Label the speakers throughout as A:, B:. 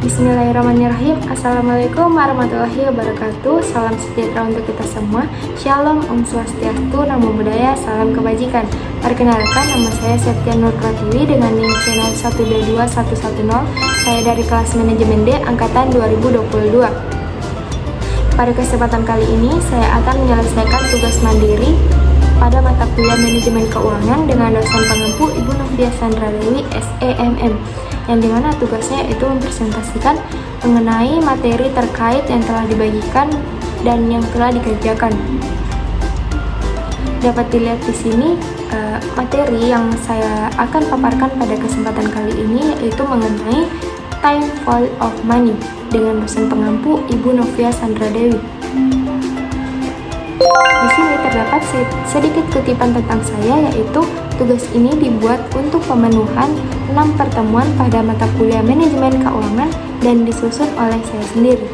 A: Bismillahirrahmanirrahim. Assalamualaikum warahmatullahi wabarakatuh. Salam sejahtera untuk kita semua. Shalom, Om Swastiastu, Namo Buddhaya, salam kebajikan. Perkenalkan, nama saya Septia Nur Pratiwi dengan NIM channel 122110. Saya dari kelas manajemen D angkatan 2022. Pada kesempatan kali ini, saya akan menyelesaikan tugas mandiri pada mata kuliah manajemen keuangan dengan dosen pengampu Ibu Novia Sandra Dewi SEMM, yang dimana tugasnya itu mempresentasikan mengenai materi terkait yang telah dibagikan dan yang telah dikerjakan. Dapat dilihat di sini materi yang saya akan paparkan pada kesempatan kali ini yaitu mengenai time fall of money dengan dosen pengampu Ibu Novia Sandra Dewi. Di sini terdapat sedikit kutipan tentang saya, yaitu tugas ini dibuat untuk pemenuhan 6 pertemuan pada mata kuliah manajemen keuangan dan disusun oleh saya sendiri.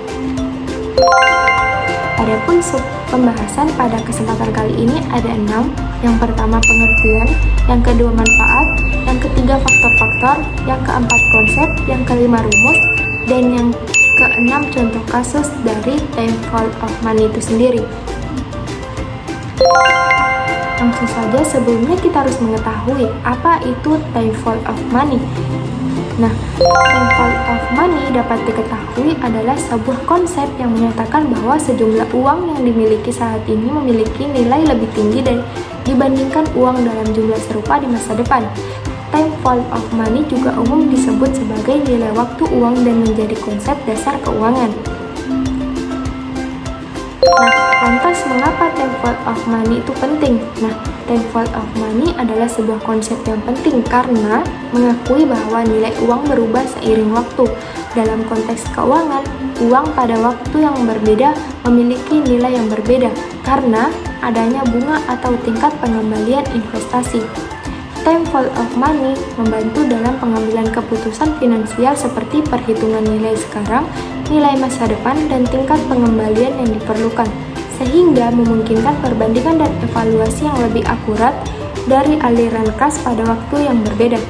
A: Adapun sub pembahasan pada kesempatan kali ini ada 6. Yang pertama pengertian, yang kedua manfaat, yang ketiga faktor-faktor, yang keempat konsep, yang kelima rumus, dan yang keenam contoh kasus dari time fall of money itu sendiri. Langsung saja, sebelumnya kita harus mengetahui apa itu time fall of money. Nah, time fall of money dapat diketahui adalah sebuah konsep yang menyatakan bahwa sejumlah uang yang dimiliki saat ini memiliki nilai lebih tinggi dibandingkan uang dalam jumlah serupa di masa depan. Time fall of money juga umum disebut sebagai nilai waktu uang dan menjadi konsep dasar keuangan. Nah, lantas mengapa time fall of money itu penting? Nah, time fall of money adalah sebuah konsep yang penting karena mengakui bahwa nilai uang berubah seiring waktu. Dalam konteks keuangan, uang pada waktu yang berbeda memiliki nilai yang berbeda karena adanya bunga atau tingkat pengembalian investasi. Time fall of money membantu dalam pengambilan keputusan finansial seperti perhitungan nilai sekarang, nilai masa depan, dan tingkat pengembalian yang diperlukan, sehingga memungkinkan perbandingan dan evaluasi yang lebih akurat dari aliran kas pada waktu yang berbeda.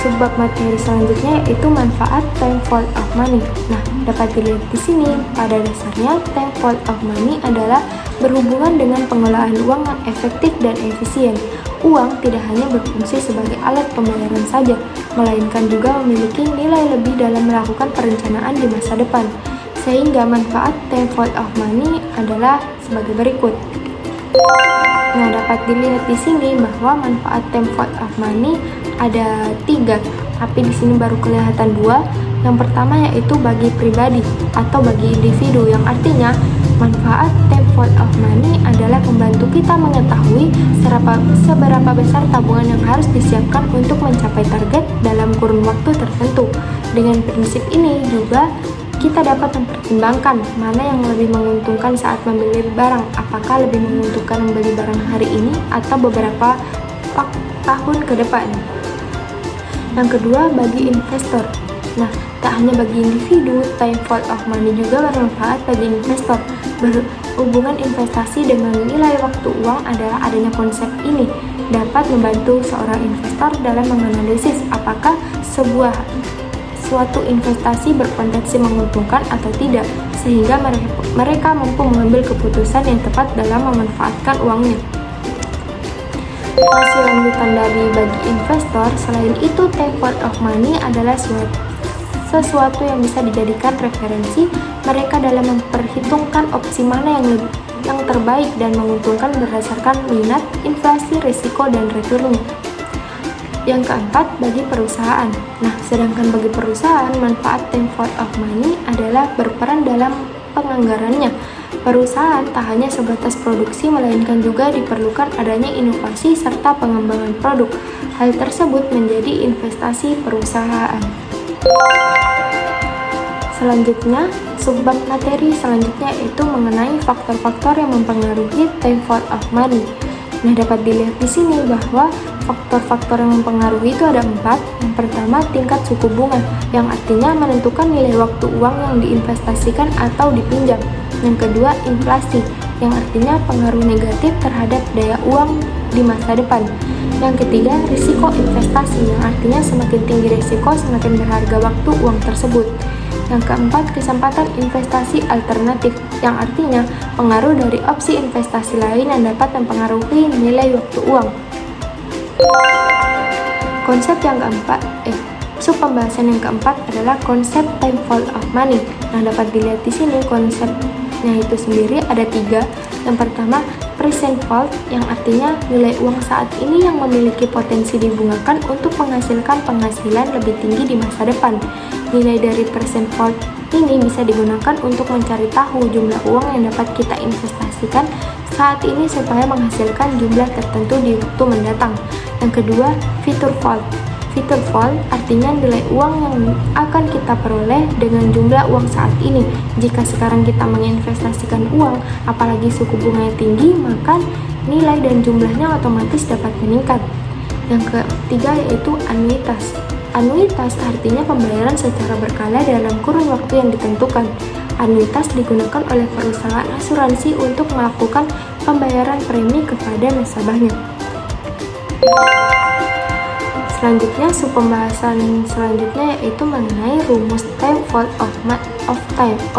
A: Subbab materi selanjutnya yaitu manfaat time fall of money. Nah, dapat dilihat di sini, pada dasarnya time fall of money adalah berhubungan dengan pengelolaan uang yang efektif dan efisien. Uang tidak hanya berfungsi sebagai alat pembayaran saja, melainkan juga memiliki nilai lebih dalam melakukan perencanaan di masa depan. Sehingga manfaat time fall of money adalah sebagai berikut. Nah, dapat dilihat di sini bahwa manfaat time fall of money ada 3, tapi di sini baru kelihatan 2. Yang pertama yaitu bagi pribadi atau bagi individu, yang artinya manfaat time fall of money adalah membantu kita mengetahui seberapa besar tabungan yang harus disiapkan untuk mencapai target dalam kurun waktu tertentu. Dengan prinsip ini juga kita dapat mempertimbangkan mana yang lebih menguntungkan saat membeli barang, apakah lebih menguntungkan membeli barang hari ini atau beberapa tahun ke depan. Yang kedua, bagi investor. Nah, tak hanya bagi individu, time fall of money juga bermanfaat bagi investor. Berhubungan investasi dengan nilai waktu uang adalah adanya konsep ini dapat membantu seorang investor dalam menganalisis apakah suatu investasi berpotensi menguntungkan atau tidak, sehingga mereka mampu mengambil keputusan yang tepat dalam memanfaatkan uangnya. Masih lanjutan dari bagi investor, selain itu time fall of money adalah sesuatu yang bisa dijadikan referensi mereka dalam memperhitungkan opsi mana yang terbaik dan menguntungkan berdasarkan minat, inflasi, risiko, dan returnnya. Yang keempat, bagi perusahaan. Nah, sedangkan bagi perusahaan, manfaat time fall of money adalah berperan dalam penganggarannya. Perusahaan tak hanya sebatas produksi, melainkan juga diperlukan adanya inovasi serta pengembangan produk. Hal tersebut menjadi investasi perusahaan. Selanjutnya, subbab materi selanjutnya yaitu mengenai faktor-faktor yang mempengaruhi time fall of money. Nah, dapat dilihat di sini bahwa faktor-faktor yang mempengaruhi itu ada 4. Yang pertama, tingkat suku bunga, yang artinya menentukan nilai waktu uang yang diinvestasikan atau dipinjam. Yang kedua, inflasi, yang artinya pengaruh negatif terhadap daya uang di masa depan. Yang ketiga, risiko investasi, yang artinya semakin tinggi risiko, semakin berharga waktu uang tersebut. Yang keempat, kesempatan investasi alternatif, yang artinya pengaruh dari opsi investasi lain yang dapat mempengaruhi nilai waktu uang. Konsep yang keempat, sub pembahasan yang keempat adalah konsep time value of money. Nah, dapat dilihat di sini konsepnya itu sendiri ada 3. Yang pertama, present value, yang artinya nilai uang saat ini yang memiliki potensi dibungakan untuk menghasilkan penghasilan lebih tinggi di masa depan. Nilai dari present value ini bisa digunakan untuk mencari tahu jumlah uang yang dapat kita investasikan saat ini supaya menghasilkan jumlah tertentu di waktu mendatang. Yang kedua, future value. Future value artinya nilai uang yang akan kita peroleh dengan jumlah uang saat ini. Jika sekarang kita menginvestasikan uang, apalagi suku bunganya tinggi, maka nilai dan jumlahnya otomatis dapat meningkat. Yang ketiga yaitu anuitas. Anuitas artinya pembayaran secara berkala dalam kurun waktu yang ditentukan. Anuitas digunakan oleh perusahaan asuransi untuk melakukan pembayaran premi kepada nasabahnya. Selanjutnya, pembahasan selanjutnya yaitu mengenai rumus time value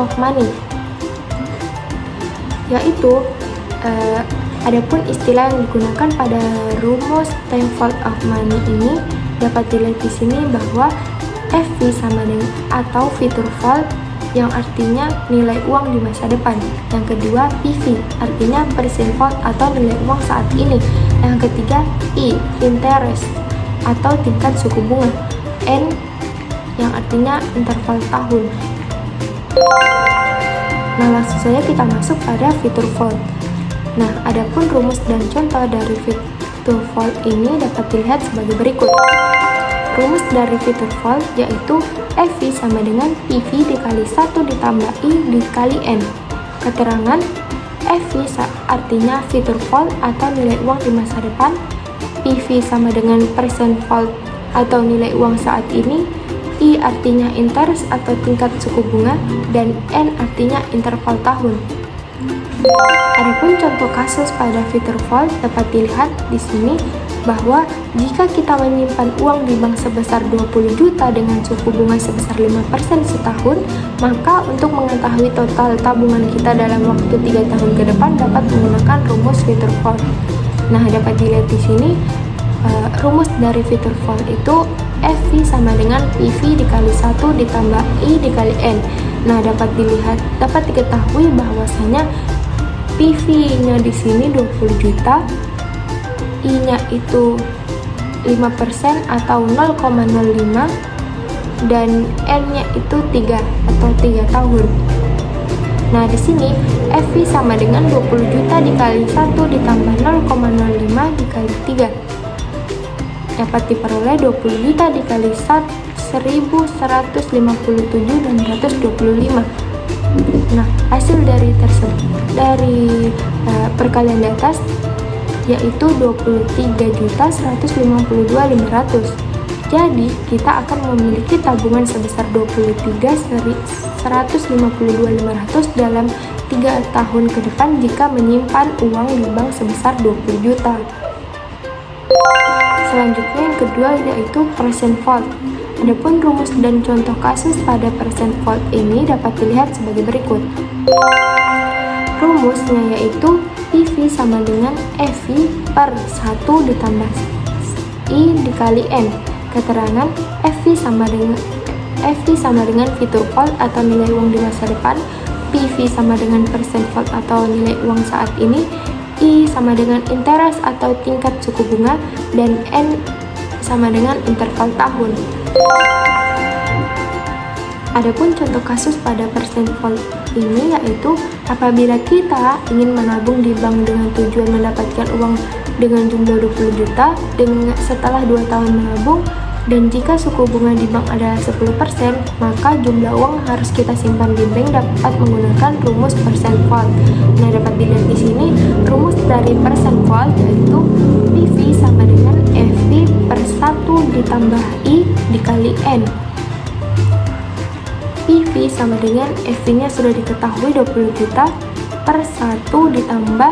A: of money. Yaitu adapun istilah yang digunakan pada rumus time value of money ini dapat dilihat di sini bahwa FV sama dengan atau future value, yang artinya nilai uang di masa depan. Yang kedua, PV artinya present value atau nilai uang saat ini. Yang ketiga, I interest atau tingkat suku bunga. N yang artinya interval tahun. Nah, langsung saja kita masuk pada future value. Nah, adapun rumus dan contoh dari future value ini dapat dilihat sebagai berikut. Rumus dari future value yaitu FV sama dengan PV dikali 1 ditambah I dikali N. Keterangan FV artinya future value atau nilai uang di masa depan, PV sama dengan present value atau nilai uang saat ini, I artinya interest atau tingkat suku bunga, dan N artinya interval tahun. Adapun contoh kasus pada future value dapat dilihat di sini bahwa jika kita menyimpan uang di bank sebesar 20 juta dengan suku bunga sebesar 5% setahun, maka untuk mengetahui total tabungan kita dalam waktu 3 tahun ke depan dapat menggunakan rumus future value. Nah, dapat dilihat di sini rumus dari future value itu FV sama dengan PV dikali 1 ditambah I dikali N. Nah, dapat diketahui bahwasanya PV-nya di sini 20 juta, I-nya itu 5% atau 0,05 dan N-nya itu 3 atau 3 tahun. Nah, di sini FV sama dengan 20 juta dikali 1 ditambah 0,05 dikali 3. Dapat diperoleh 20 juta dikali 1.157 dan 125. Nah, hasil dari perkalian di atas yaitu 23.152.500. Jadi, kita akan memiliki tabungan sebesar 23.152.500 dalam 3 tahun ke depan jika menyimpan uang di bank sebesar 20 juta. Selanjutnya yang kedua yaitu present value. Adapun rumus dan contoh kasus pada present value ini dapat dilihat sebagai berikut. Rumusnya yaitu PV sama dengan FV per 1 ditambah I dikali N. Keterangan FV sama dengan future value atau nilai uang di masa depan, PV sama dengan present value atau nilai uang saat ini, I sama dengan interest atau tingkat suku bunga, dan N sama dengan interval tahun. Adapun contoh kasus pada present value ini yaitu apabila kita ingin menabung di bank dengan tujuan mendapatkan uang dengan jumlah 20 juta setelah 2 tahun menabung, dan jika suku bunga di bank adalah 10%, maka jumlah uang harus kita simpan di bank dapat menggunakan rumus percent value. Nah, dapat dilihat di sini rumus dari percent value yaitu PV sama dengan FV per 1 ditambah I dikali N. PV sama dengan FV-nya sudah diketahui 20 juta, per 1 ditambah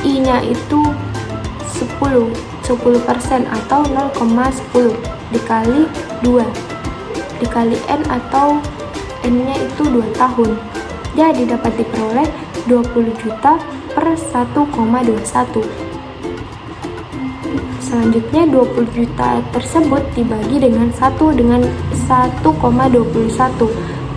A: I-nya itu 10% atau 0,10 dikali 2 dikali N atau N-nya itu 2 tahun. Jadi dapat diperoleh 20 juta per 1,21. Selanjutnya 20 juta tersebut dibagi dengan 1,21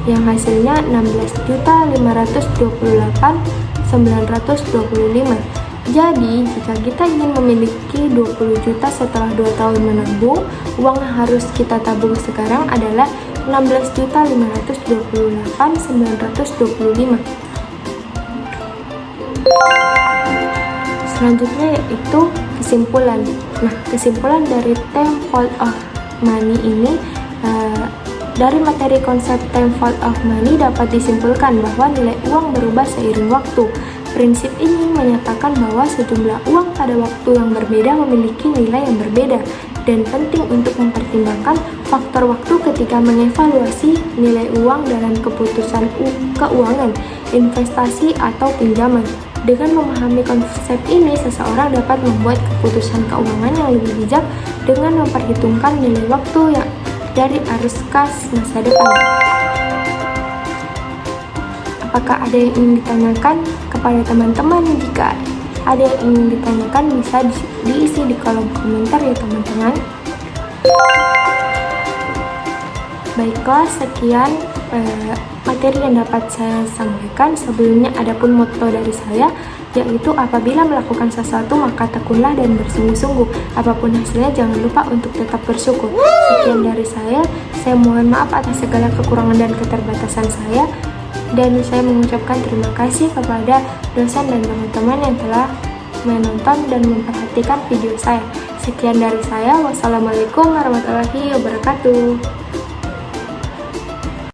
A: yang hasilnya 16.528.925. Jadi, jika kita ingin memiliki 20 juta setelah 2 tahun menabung, uang yang harus kita tabung sekarang adalah 16.528.925. Selanjutnya yaitu kesimpulan. Nah, kesimpulan dari Tenfold of Money ini, dari materi konsep Tenfold of Money dapat disimpulkan bahwa nilai uang berubah seiring waktu. Prinsip ini menyatakan bahwa sejumlah uang pada waktu yang berbeda memiliki nilai yang berbeda dan penting untuk mempertimbangkan faktor waktu ketika mengevaluasi nilai uang dalam keputusan keuangan, investasi, atau pinjaman. Dengan memahami konsep ini, seseorang dapat membuat keputusan keuangan yang lebih bijak dengan memperhitungkan nilai waktu yang dari arus kas masa depan. Apakah ada yang ingin ditanyakan kepada teman-teman? Jika ada yang ingin ditanyakan bisa diisi di kolom komentar ya teman-teman. Baiklah, sekian materi yang dapat saya sampaikan. Sebelumnya adapun motto dari saya, yaitu apabila melakukan sesuatu maka tekunlah dan bersungguh-sungguh. Apapun hasilnya jangan lupa untuk tetap bersyukur. Sekian dari saya mohon maaf atas segala kekurangan dan keterbatasan saya. Dan saya mengucapkan terima kasih kepada dosen dan teman-teman yang telah menonton dan memperhatikan video saya. Sekian dari saya. Wassalamualaikum warahmatullahi wabarakatuh.